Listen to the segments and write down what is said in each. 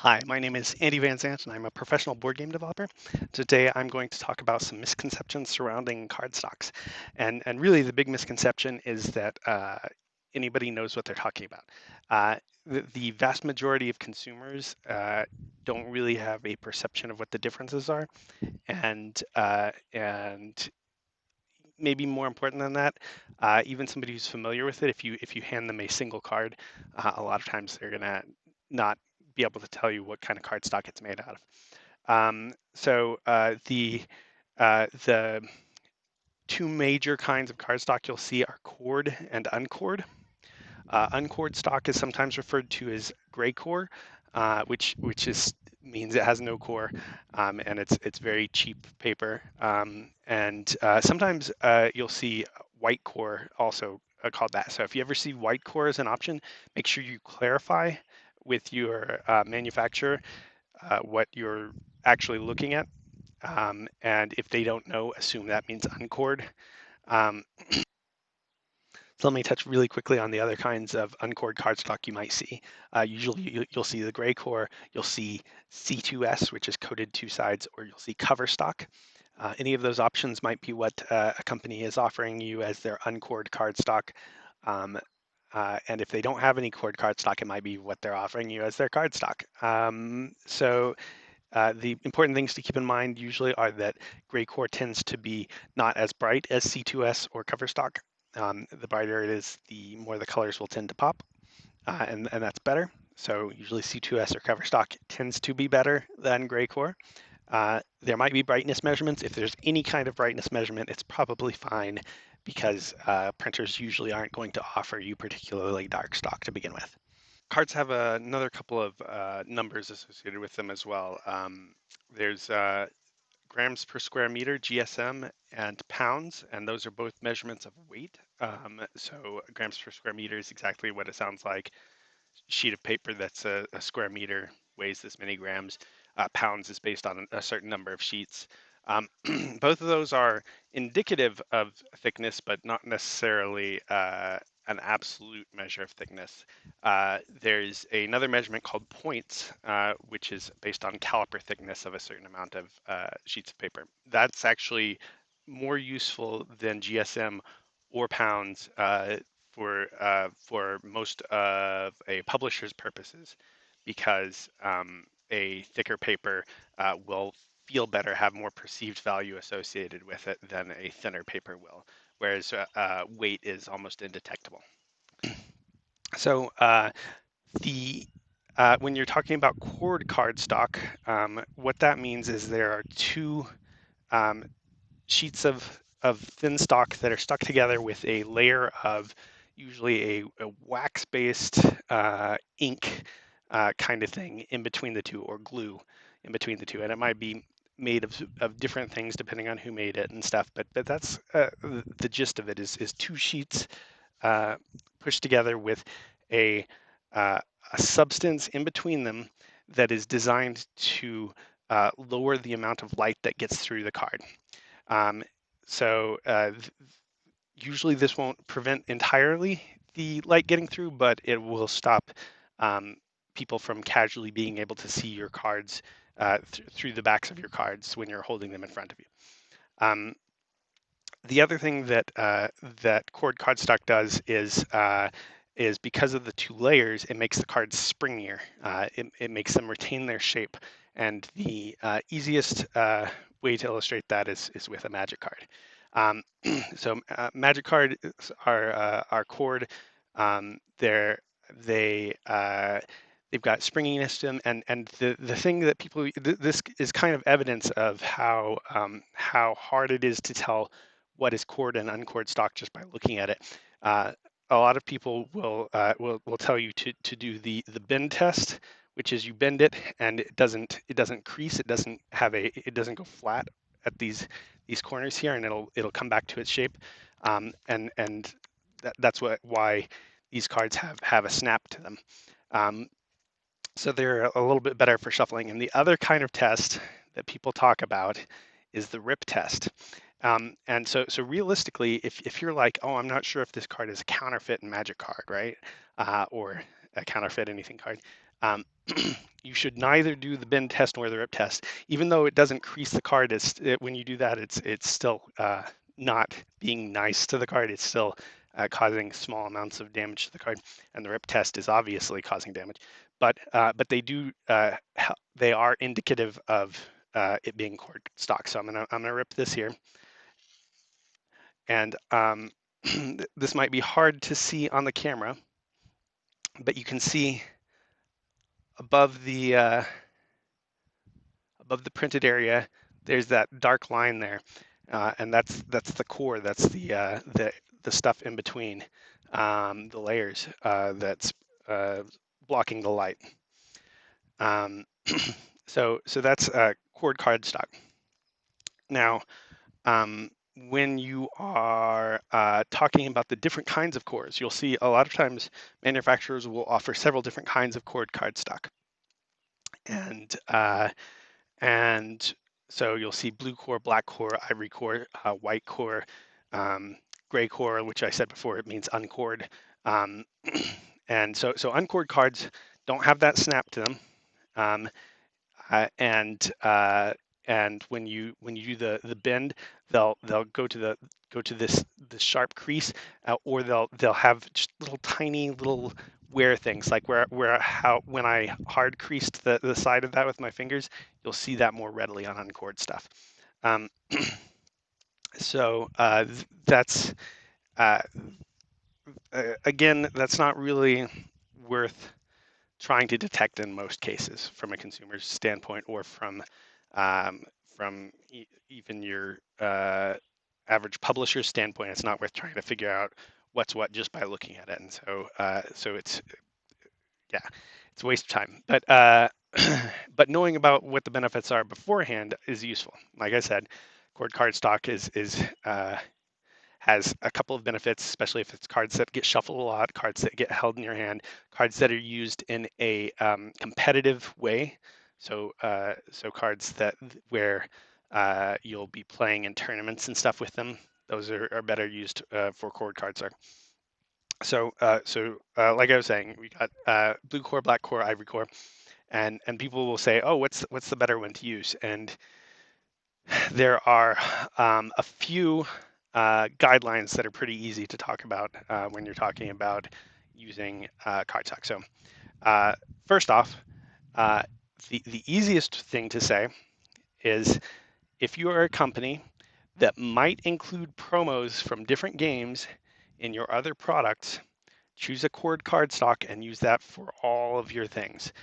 Hi, my name is Andy Van Zant, and I'm a professional board game developer. Today, I'm going to talk about some misconceptions surrounding cardstocks. And really, the big misconception is that anybody knows what they're talking about. The vast majority of consumers don't really have a perception of what the differences are, and maybe more important than that, even somebody who's familiar with it, if you hand them a single card, a lot of times they're gonna not be able to tell you what kind of cardstock it's made out of. The two major kinds of cardstock you'll see are cord and uncord. Uncored stock is sometimes referred to as gray core, which is means it has no core, and it's very cheap paper. And sometimes you'll see white core also called that. So if you ever see white core as an option, make sure you clarify with your manufacturer what you're actually looking at. And if they don't know, assume that means uncored. Um, so let me touch really quickly on the other kinds of uncored cardstock you might see. Usually you'll see the gray core, you'll see C2S, which is coated two sides, or you'll see cover stock. Any of those options might be what a company is offering you as their uncored cardstock. Um, and if they don't have any cord cardstock, it might be what they're offering you as their cardstock. The important things to keep in mind usually are that gray core tends to be not as bright as C2S or cover stock. The brighter it is, the more the colors will tend to pop, and that's better. So usually C2S or cover stock tends to be better than gray core. There might be brightness measurements. If there's any kind of brightness measurement, it's probably fine because printers usually aren't going to offer you particularly dark stock to begin with. Cards have another couple of numbers associated with them as well. There's grams per square meter, GSM, and pounds, and those are both measurements of weight. So grams per square meter is exactly what it sounds like. Sheet of paper that's a square meter weighs this many grams. Pounds is based on a certain number of sheets. Um, Both of those are indicative of thickness, but not necessarily an absolute measure of thickness. There's another measurement called points, which is based on caliper thickness of a certain amount of sheets of paper. That's actually more useful than GSM or pounds for most of a publisher's purposes, because a thicker paper will feel better, have more perceived value associated with it than a thinner paper will, whereas weight is almost indetectable. So the when you're talking about cord cardstock, what that means is there are two um, sheets of thin stock that are stuck together with a layer of usually a wax-based ink kind of thing in between the two, or glue in between the two, and it might be made of different things depending on who made it and stuff. But that's the gist of it is two sheets uh, pushed together with a uh, a substance in between them that is designed to lower the amount of light that gets through the card. Um, so usually this won't prevent entirely the light getting through, but it will stop um, people from casually being able to see your cards through the backs of your cards when you're holding them in front of you. Um, the other thing that cord cardstock does is because of the two layers, it makes the cards springier. It makes them retain their shape. And the easiest way to illustrate that is with a magic card. Um, so magic cards are cord. They're they they've got springiness to them, and the thing that people this is kind of evidence of how hard it is to tell what is cord and uncord stock just by looking at it. Uh, a lot of people will tell you to do the bend test, which is you bend it and it doesn't crease, it doesn't go flat at these corners here, and it'll come back to its shape, and that's why these cards have a snap to them. Um, so they're a little bit better for shuffling. And the other kind of test that people talk about is the rip test. And so realistically, if you're like, oh, I'm not sure if this card is a counterfeit magic card, right? Or a counterfeit anything card. Um, you should neither do the bend test nor the rip test, even though it doesn't crease the card. When you do that, it's still not being nice to the card. It's still causing small amounts of damage to the card, and the rip test is obviously causing damage. But they are indicative of it being cord stock. So I'm gonna rip this here, and this might be hard to see on the camera, but you can see above the printed area, there's that dark line there, and that's the core. That's the stuff in between the layers that's blocking the light. So that's cord cardstock. Now, when you are talking about the different kinds of cores, you'll see a lot of times manufacturers will offer several different kinds of cord cardstock, and and so you'll see blue core, black core, ivory core, white core, gray core, which I said before, it means uncored. Um, and so uncored cards don't have that snap to them. Um, uh, and uh, and when you do the bend, they'll go to this sharp crease, or they'll have just little tiny little wear things, like where how when I hard creased the side of that with my fingers, you'll see that more readily on uncored stuff. Um, so that's uh, again, that's not really worth trying to detect in most cases from a consumer's standpoint, or um, even your average publisher's standpoint. It's not worth trying to figure out what's what just by looking at it. And so it's, yeah, it's a waste of time. But knowing about what the benefits are beforehand is useful. Like I said, cord cardstock has a couple of benefits, especially if it's cards that get shuffled a lot, cards that get held in your hand, cards that are used in a competitive way. So cards where you'll be playing in tournaments and stuff with them. Those are better used for cord cards. Like I was saying, we got blue core, black core, ivory core, and people will say, oh, what's the better one to use? And there are a few guidelines that are pretty easy to talk about when you're talking about using cardstock. So first off, uh, the easiest thing to say is, if you are a company that might include promos from different games in your other products, choose a cord cardstock and use that for all of your things.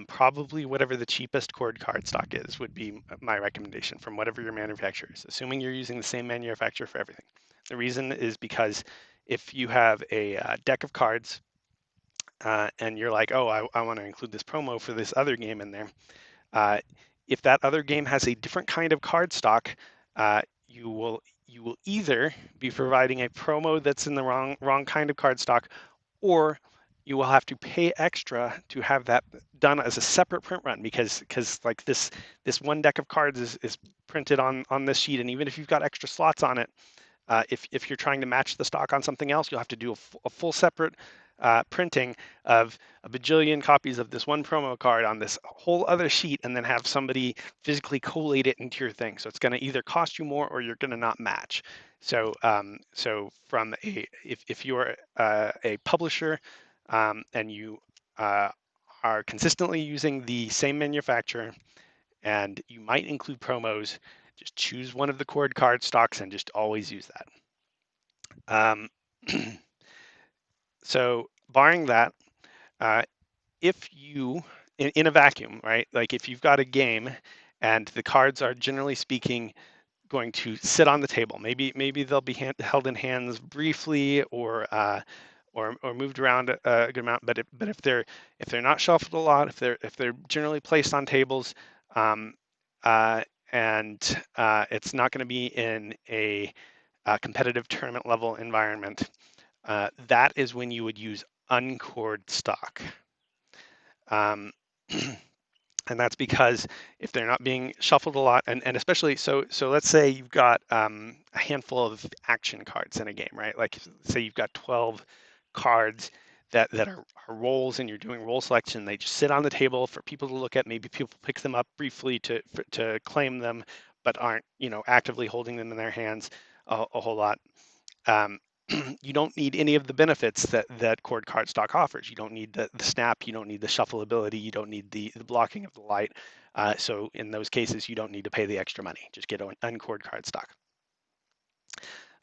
Probably whatever the cheapest cord cardstock is would be my recommendation from whatever your manufacturer is, assuming you're using the same manufacturer for everything. The reason is because if you have a deck of cards and you're like, oh, I want to include this promo for this other game in there, uh, if that other game has a different kind of cardstock, you will either be providing a promo that's in the wrong kind of cardstock, or you will have to pay extra to have that done as a separate print run, because like this one deck of cards is printed on this sheet, and even if you've got extra slots on it, if you're trying to match the stock on something else, you'll have to do a full separate printing of a bajillion copies of this one promo card on this whole other sheet, and then have somebody physically collate it into your thing. So it's going to either cost you more, or you're going to not match. So from if you're a publisher and you are consistently using the same manufacturer, and you might include promos, just choose one of the cord card stocks and just always use that. So barring that, uh, if you in a vacuum, right? Like if you've got a game and the cards are generally speaking going to sit on the table, maybe they'll be held in hands briefly, or moved around a good amount. But if they're not shuffled a lot, if they're generally placed on tables, um, uh, and it's not going to be in a competitive tournament level environment, that is when you would use uncored stock. Um, and that's because if they're not being shuffled a lot, and especially so let's say you've got a handful of action cards in a game, right? Like say you've got 12 cards are rolls, and you're doing roll selection. They just sit on the table for people to look at. Maybe people pick them up briefly to claim them, but aren't actively holding them in their hands a whole lot. Um, you don't need any of the benefits that cord cardstock offers. You don't need the snap, you don't need the shuffleability, you don't need the blocking of the light. So in those cases, you don't need to pay the extra money. Just get an uncord cardstock.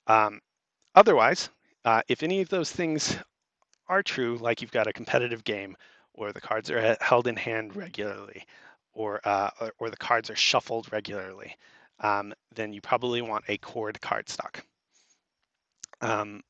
Um, Otherwise, if any of those things are true, like you've got a competitive game, or the cards are held in hand regularly, or the cards are shuffled regularly, then you probably want a cord cardstock. Um,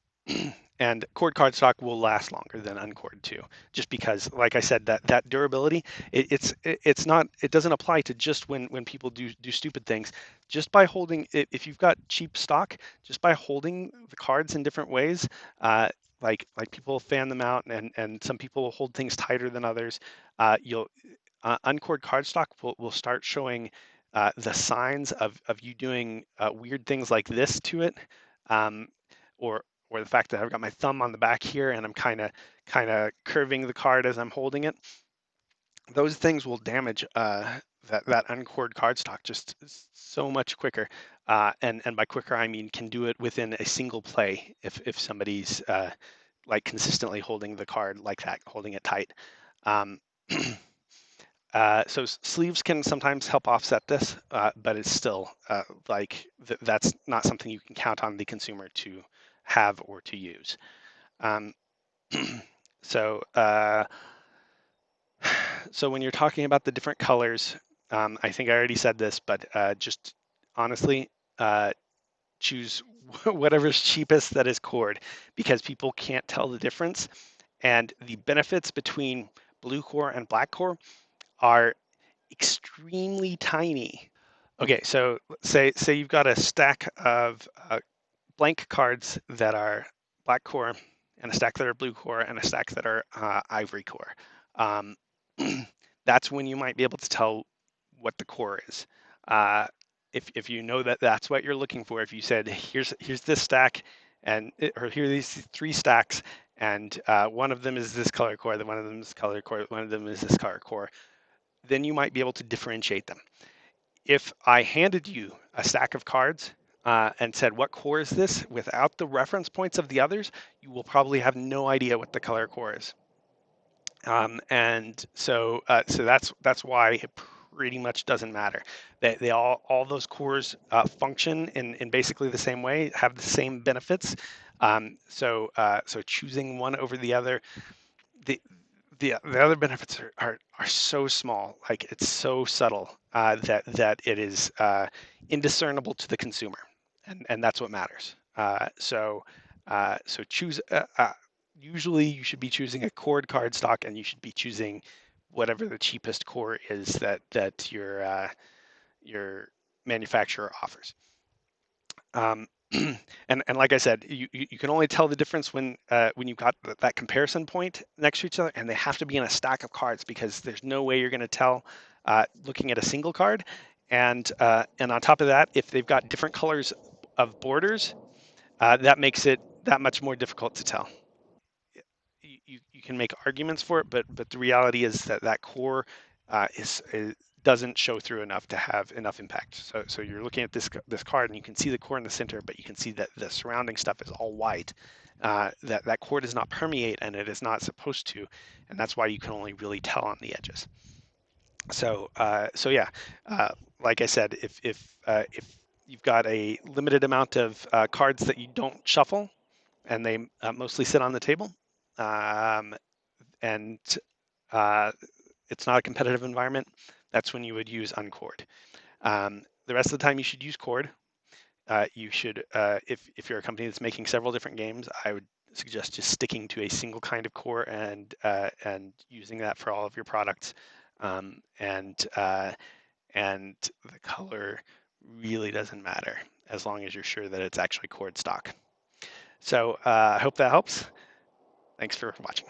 and cord cardstock will last longer than uncord too, just because, like I said, that durability, it's not, it doesn't apply to just when people do stupid things. Just by holding it, if you've got cheap stock, just by holding the cards in different ways, like people fan them out, and some people hold things tighter than others. You'll Uncord cardstock will start showing the signs of you doing weird things like this to it, um, or the fact that I've got my thumb on the back here and I'm kind of curving the card as I'm holding it. Those things will damage that uncord cardstock just so much quicker. And by quicker, I mean can do it within a single play if somebody's like consistently holding the card like that, holding it tight. Um, so sleeves can sometimes help offset this, but it's still that's not something you can count on the consumer to have or to use. Um, so so when you're talking about the different colors, I think I already said this, but just honestly, choose whatever's cheapest that is cord, because people can't tell the difference, and the benefits between blue core and black core are extremely tiny. Okay, so say you've got a stack of blank cards that are black core, and a stack that are blue core, and a stack that are ivory core. Um, that's when you might be able to tell what the core is. Uh, if you know that that's what you're looking for, if you said here's this stack, or here are these three stacks, and one of them is this color core, then one of them is color core, one of them is this color core, then you might be able to differentiate them. If I handed you a stack of cards and said, what core is this, without the reference points of the others, you will probably have no idea what the color core is. So that's why it pretty much doesn't matter. They all those cores function in basically the same way, have the same benefits. So choosing one over the other, the the other benefits are so small, like it's so subtle, that it is indiscernible to the consumer, and that's what matters. So choose. Usually, you should be choosing a cord cardstock, and you should be choosing whatever the cheapest core is that your manufacturer offers. Um, and like I said, you can only tell the difference when you've got that comparison point next to each other, and they have to be in a stack of cards, because there's no way you're going to tell looking at a single card. And on top of that, if they've got different colors of borders, that makes it that much more difficult to tell. You can make arguments for it, but the reality is that core is doesn't show through enough to have enough impact. So you're looking at this card, and you can see the core in the center, but you can see that the surrounding stuff is all white. That core does not permeate, and it is not supposed to, and that's why you can only really tell on the edges. So yeah, like I said, if you've got a limited amount of cards that you don't shuffle, and they mostly sit on the table, um, and uh, it's not a competitive environment, that's when you would use uncord. The rest of the time, you should use cord. You should, if you're a company that's making several different games, I would suggest just sticking to a single kind of core, and using that for all of your products. And the color really doesn't matter, as long as you're sure that it's actually cord stock. So I hope that helps. Thanks for watching.